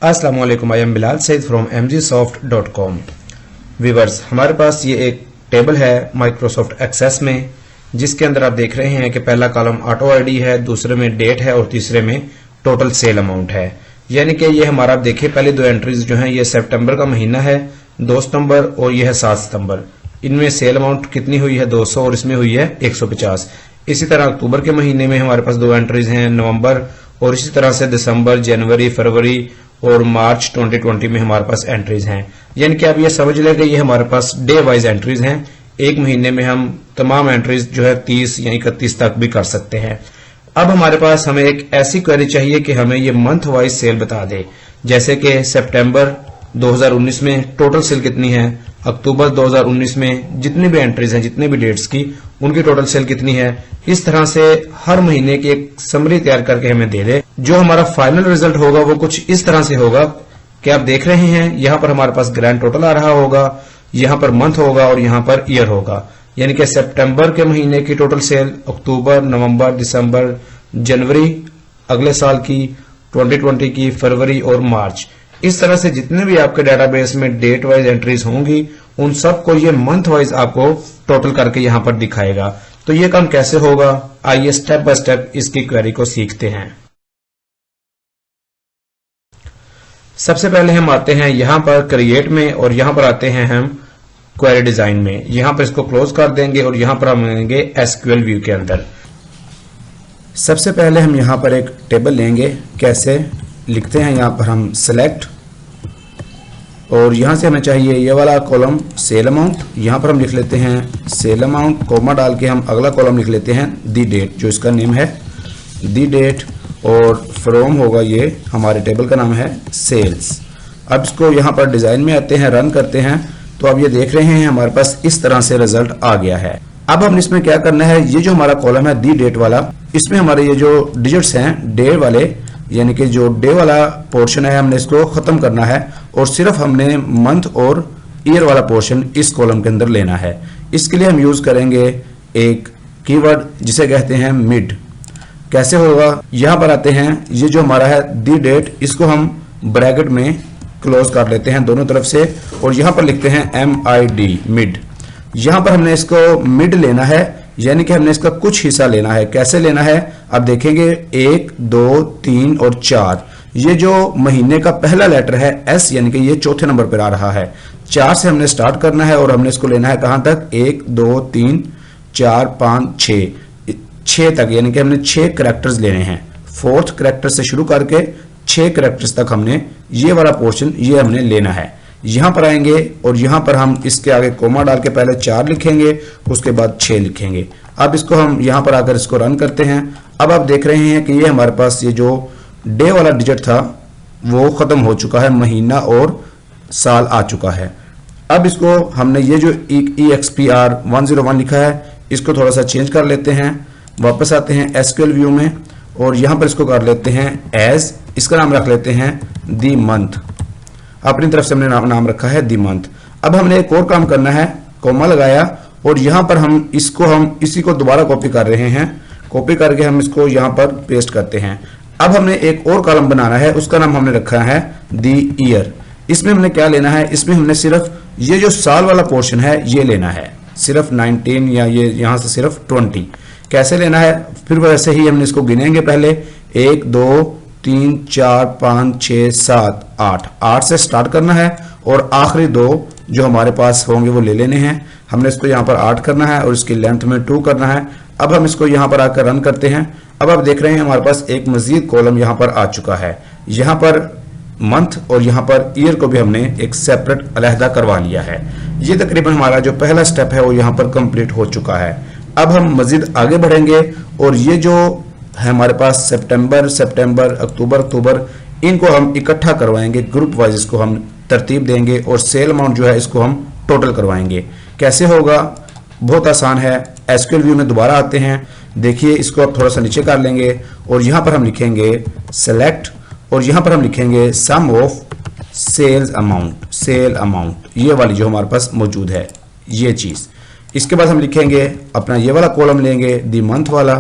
अस्सलाम वालेकुम, I am Bilal Saeed from mgsoft.com। Viewers, हमारे पास ये एक टेबल है माइक्रोसॉफ्ट एक्सेस में, जिसके अंदर आप देख रहे हैं कि पहला कॉलम ऑटो आईडी है, दूसरे में डेट है और तीसरे में टोटल सेल अमाउंट है। यानी कि ये हमारा, आप देखिए पहले दो एंट्रीज जो हैं, ये सितंबर का महीना है 2 सितंबर और ये है 7 सितंबर। इनमें सेल अमाउंट कितनी हुई है 200 और इसमें हुई है 150। इसी तरह अक्टूबर के महीने में हमारे पास दो एंट्रीज हैं, नवंबर, और इसी तरह से दिसंबर, जनवरी, फरवरी और मार्च 2020 में हमारे पास एंट्रीज हैं। यानी कि आप ये समझ लें कि ये हमारे पास डे वाइज एंट्रीज हैं। एक महीने में हम तमाम एंट्रीज जो है 30 यानी 31 तक भी कर सकते हैं। अब हमारे पास हमें एक ऐसी क्वेरी चाहिए कि हमें ये मंथ वाइज सेल बता दे, जैसे कि सितंबर 2019 में टोटल सेल कितनी है, अक्टूबर 2019 में जितनी भी एंट्रीज हैं, जितने भी डेट्स की, उनकी टोटल सेल कितनी है। इस तरह से हर महीने की एक समरी तैयार करके हमें दे दे। जो हमारा फाइनल रिजल्ट होगा वो कुछ इस तरह से होगा कि आप देख रहे हैं यहां पर हमारे पास ग्रैंड टोटल आ रहा होगा, यहां पर मंथ होगा और यहां पर ईयर होगा। यानी कि सितंबर के महीने की टोटल सेल, अक्टूबर, नवंबर, दिसंबर, जनवरी अगले साल की, 2020 की, फरवरी और मार्च। इस तरह से जितने भी आपके डेटाबेस में डेट वाइज एंट्रीज होंगी, उन सबको ये मंथ वाइज आपको टोटल करके यहां पर दिखाएगा। तो ये काम कैसे होगा, आइए स्टेप बाय स्टेप इसकी क्वेरी को सीखते हैं। सबसे पहले हम आते हैं यहां पर क्रिएट में और यहां पर आते हैं हम क्वेरी डिजाइन में। यहां पर इसको क्लोज कर देंगे और यहां पर हम लेंगे एसक्यूएल व्यू के अंदर। सबसे पहले हम यहां पर एक टेबल लेंगे। कैसे लिखते हैं, यहां पर हम सेलेक्ट, और यहां से हमें चाहिए ये वाला कॉलम सेल अमाउंट। यहां पर हम लिख लेते हैं सेल अमाउंट, कोमा डाल के हम अगला कॉलम लिख लेते हैं दी डेट, जो इसका नेम है दी डेट, और फ्रॉम होगा, ये हमारे टेबल का नाम है सेल्स। अब इसको यहां पर डिजाइन में आते हैं, रन करते हैं, तो अब ये देख रहे हैं हमारे पास इस तरह से रिजल्ट आ गया है। अब हम इसमें क्या करना है, ये जो हमारा कॉलम है दी डेट वाला, इसमें हमारे ये जो डिजिट्स हैं डे वाले, यानी कि जो डे वाला पोर्शन है, हमने इसको खत्म करना है और सिर्फ हमने मंथ और ईयर वाला पोर्शन इस कॉलम के अंदर लेना है। इसके लिए हम यूज करेंगे एक कीवर्ड जिसे कहते हैं मिड। कैसे होगा, यहां पर आते हैं, ये जो हमारा है दी डेट, इसको हम ब्रैकेट में क्लोज कर लेते हैं दोनों तरफ से, और यहां पर लिखते हैं MID मिड। यहां पर हमने इसको मिड लेना है, यानी कि हमने इसका कुछ हिस्सा लेना है। कैसे लेना है, अब देखेंगे 1, 2, 3 और 4। ये जो महीने का पहला लेटर है S, यानी कि ये चौथे नंबर पर आ रहा है। 4 से हमने स्टार्ट करना है और हमने इसको लेना है कहां तक, 1, 2, 3, 4, 5, 6 तक, यानी कि हमने 6 कैरेक्टर्स लेने हैं। 4th कैरेक्टर से शुरू करके 6 कैरेक्टर्स तक हमने ये वाला पोर्शन ये हमने लेना है। यहां पर आएंगे और यहां पर हम इसके आगे कोमा डाल के पहले 4 लिखेंगे, उसके बाद 6 लिखेंगे। अब इसको हम यहां पर आकर इसको रन करते हैं। अब आप देख रहे हैं कि ये हमारे पास ये जो डे वाला डिजिट था वो खत्म हो चुका है, महीना और साल आ चुका है। अब इसको हमने ये जो EXPR 101 लिखा है, इसको थोड़ा सा चेंज कर लेते हैं। वापस आते हैं एसक्यूएल व्यू में और यहां पर इसको कर लेते हैं एज, इसका नाम रख लेते हैं दी मंथ। अपनी तरफ से हमने नाम रखा है दी मंथ। अब हमने एक और काम करना है, कोमा लगाया और यहां पर हम इसी को दोबारा कॉपी कर रहे हैं। कॉपी करके हम इसको यहां पर पेस्ट करते हैं। अब हमने एक और कॉलम बनाना है, उसका नाम हमने रखा है दी ईयर। इसमें हमने क्या लेना है, इसमें हमने सिर्फ ये जो साल वाला पोर्शन है ये लेना है, सिर्फ 19 या ये यहां से सिर्फ 20। कैसे लेना है, फिर वैसे ही हमने इसको गिनेंगे पहले, 1, 2, 3, 4, 5, 6, 7, 8 से स्टार्ट करना है और आखिरी 2 जो हमारे पास होंगे वो ले लेने हैं। हमने इसको यहाँ पर 8 करना है और इसकी लेंथ में 2 करना है। अब हम इसको यहाँ पर आकर रन करते हैं। अब आप देख रहे हैं हमारे पास एक मजीद कॉलम यहाँ पर आ चुका है। यहाँ पर मंथ और यहाँ पर ईयर को भी हमने एक सेपरेट अलहदा करवा लिया है। ये तकरीबन हमारा जो पहला स्टेप है वो यहाँ पर कंप्लीट हो चुका है। अब हम मजीद आगे बढ़ेंगे और ये जो है हमारे पास सितंबर, अक्टूबर, इनको हम इकट्ठा करवाएंगे, ग्रुप वाइज इसको हम तरतीब देंगे और सेल अमाउंट जो है इसको हम टोटल करवाएंगे। कैसे होगा, बहुत आसान है। एसक्यूएल व्यू में दोबारा आते हैं, देखिए इसको आप थोड़ा सा नीचे कर लेंगे और यहां पर हम लिखेंगे सेलेक्ट और यहां पर हम लिखेंगे सम ऑफ सेल अमाउंट, ये वाली जो हमारे पास मौजूद है ये चीज। इसके बाद हम लिखेंगे अपना ये वाला कॉलम लेंगे दी मंथ वाला,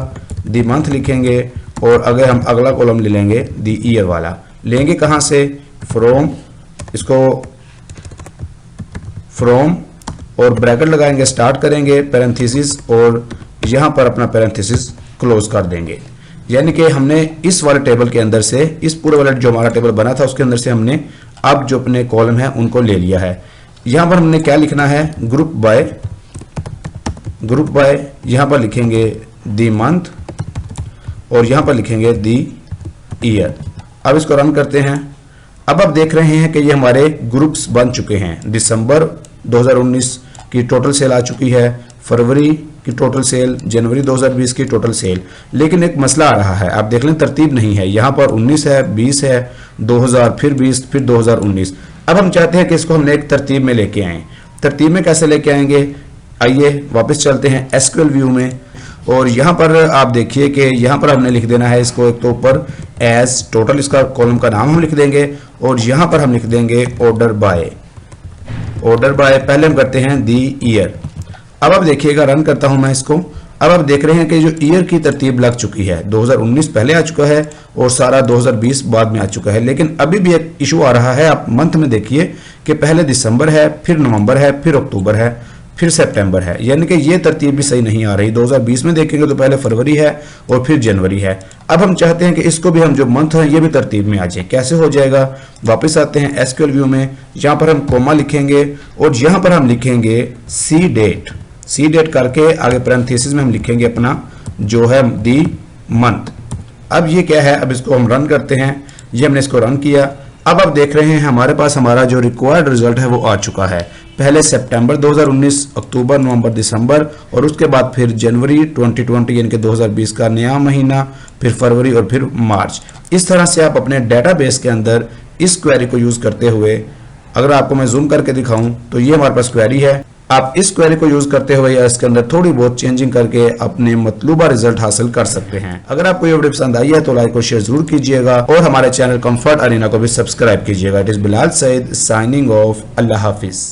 दी मंथ लिखेंगे और अगर हम अगला कॉलम ले लेंगे दी ईयर वाला। लेंगे कहां से, फ्रॉम, इसको फ्रॉम और ब्रैकेट लगाएंगे, स्टार्ट करेंगे पैरेंथेसिस और यहां पर अपना पैरेंथेसिस क्लोज कर देंगे। यानी कि हमने इस वाले टेबल के अंदर से, इस पूरे वाले जो हमारा टेबल बना था उसके अंदर से हमने अब जो अपने कॉलम है उनको ले लिया है। यहां पर हमने क्या लिखना है, ग्रुप बाय यहां पर लिखेंगे दी मंथ और यहां पर लिखेंगे दी ईयर। अब इसको रन करते हैं। अब आप देख रहे हैं कि ये हमारे ग्रुप्स बन चुके हैं। दिसंबर 2019 की टोटल सेल आ चुकी है, फरवरी की टोटल सेल, जनवरी 2020 की टोटल सेल। लेकिन एक मसला आ रहा है, आप देख लें तरतीब नहीं है। यहाँ पर 19 है, 20 है, 2000, फिर 20, फिर 2019। अब हम चाहते हैं कि इसको हमने एक तरतीब में लेके आए। तरतीब में कैसे लेके आएंगे, आइए वापस चलते हैं एसक्यूएल व्यू में और यहाँ पर आप देखिए कि यहाँ पर हमने लिख देना है इसको एक तो ऊपर एज टोटल, इसका कॉलम का नाम हम लिख देंगे और यहाँ पर हम लिख देंगे ऑर्डर बाय। पहले हम करते हैं दी ईयर। अब आप देखिएगा, रन करता हूं मैं इसको। अब आप देख रहे हैं कि जो ईयर की तरतीब लग चुकी है, 2019 पहले आ चुका है और सारा 2020 बाद में आ चुका है। लेकिन अभी भी एक इशू आ रहा है। आप मंथ में देखिए कि पहले दिसंबर है, फिर नवंबर है, फिर अक्टूबर है, फिर सितंबर है। यानी कि ये तरतीब भी सही नहीं आ रही। 2020 में देखेंगे तो पहले फरवरी है और फिर जनवरी है। अब हम चाहते हैं कि इसको भी हम जो मंथ है ये भी तरतीब में आ जाए। कैसे हो जाएगा, वापस आते हैं एसक्यूएल व्यू में। यहाँ पर हम कोमा लिखेंगे और यहाँ पर हम लिखेंगे सी डेट करके आगे पैरेंथेसिस में हम लिखेंगे अपना जो है दी मंथ। अब ये क्या है, अब इसको हम रन करते हैं। ये हमने इसको रन किया। अब आप देख रहे हैं हमारे पास हमारा जो रिक्वायर्ड रिजल्ट है वो आ चुका है। पहले सितंबर 2019, अक्टूबर, नवंबर, दिसंबर और उसके बाद फिर जनवरी 2020 यानी कि 2020 का नया महीना, फिर फरवरी और फिर मार्च। इस तरह से आप अपने डेटाबेस के अंदर इस क्वेरी को यूज करते हुए, अगर आपको मैं जूम करके दिखाऊं तो ये हमारे पास क्वेरी है। आप इस क्वेरी को यूज करते हुए या इसके अंदर थोड़ी बहुत चेंजिंग करके अपने मतलूबा रिजल्ट हासिल कर सकते हैं। अगर आपको ये वीडियो पसंद आई है तो लाइक और शेयर जरूर कीजिएगा और हमारे चैनल कंफर्ट अरीना को भी सब्सक्राइब कीजिएगा। It is Bilal Saeed signing off. Allah Hafiz.